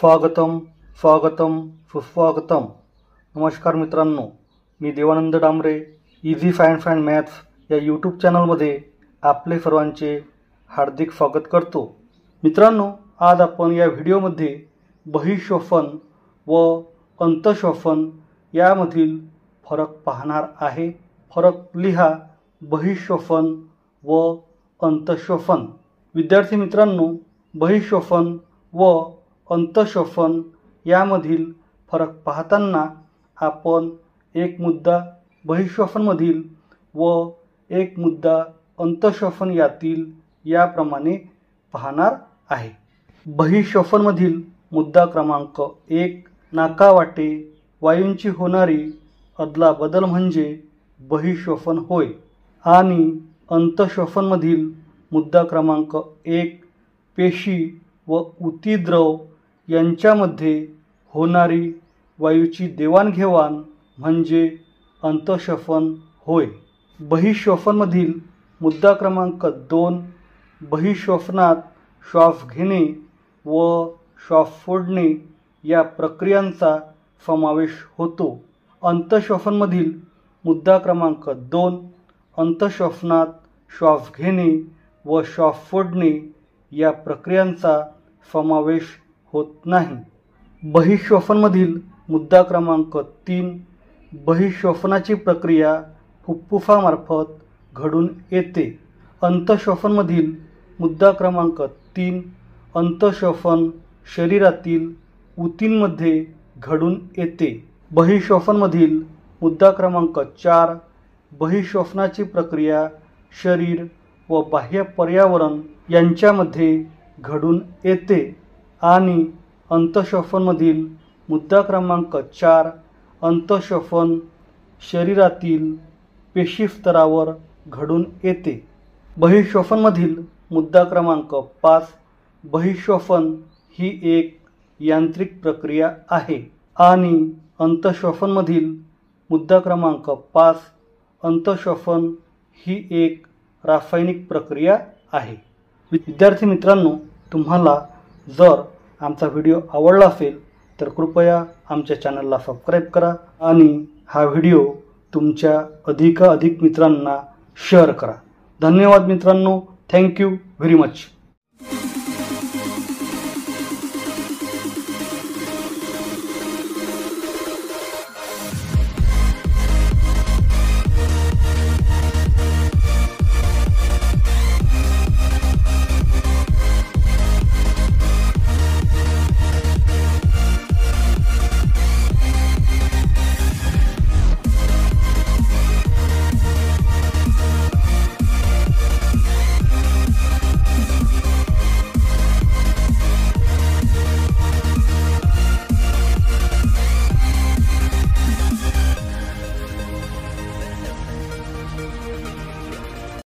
स्वागतम स्वागतम सुस्वागतम। नमस्कार मित्रांनो, मी Devanand Dambare easy find maths या यूट्यूब चॅनलमध्ये आपले सर्वांचे हार्दिक स्वागत करतो। मित्रांनो, आज आपण या व्हिडिओमध्ये बहिःश्वसन व अंतःश्वसन यामधील फरक पाहणार आहे। फरक लिहा, बहिःश्वसन व अंतःश्वसन। विद्यार्थी मित्रांनो, बहिःश्वसन व अंतःश्वसन यामधील फरक पाहताना आपण एक मुद्दा बहिःश्वसनमधील व एक मुद्दा अंतःश्वसन यातील याप्रमाणे पाहणार आहे। बहिःश्वसनमधील मुद्दा क्रमांक 1, नाकावाटे वायूंची होणारी अदलाबदल म्हणजे बहिःश्वसन होय। आणि अंतःश्वसनमधील मुद्दा क्रमांक 1, पेशी व ऊतीद्रव यांच्यामध्ये होणारी वायूची देवाणघेवाण म्हणजे अंतःश्वसन होय। बहिःश्वसनमधील मुद्दा क्रमांक 2, बहिःश्वसनात श्वास घेणे व श्वास सोडणे या प्रक्रियांचा समावेश होतो। अंतःश्वसनमधील मुद्दा क्रमांक 2, अंतःश्वसनात श्वास घेणे व श्वास सोडणे या प्रक्रियांचा समावेश होत नाही। बहिःश्वसनमधील मुद्दा क्रमांक 3, बहिःश्वसनाची प्रक्रिया फुफ्फुसामार्फत घडून येते। अंतःश्वसनमधील मुद्दा क्रमांक 3, अंतःश्वसन शरीरातील ऊतींमध्ये घडून येते। बहिःश्वसनमधील मुद्दा क्रमांक 4, बहिःश्वसनाची प्रक्रिया शरीर व बाह्य पर्यावरण यांच्यामध्ये घडून येते। आणि अंतःश्वसनमधील मुद्दा क्रमांक 4, अंतःश्वसन शरीरातील पेशी स्तरावर घडून येते। बहिःश्वसनमधील मुद्दा क्रमांक 5, बहिःश्वसन ही एक यांत्रिक प्रक्रिया आहे। आणि अंतःश्वसनमधील मुद्दा क्रमांक 5, अंतःश्वसन ही एक रासायनिक प्रक्रिया आहे। विद्यार्थी मित्रांनो, तुम्हाला जर आमचा व्हिडिओ आवडला असेल तर कृपया आमच्या चॅनलला सबस्क्राईब करा आणि हा व्हिडिओ तुमच्या अधिकाधिक मित्रांना शेअर करा। धन्यवाद मित्रांनो, थँक्यू व्हेरी मच।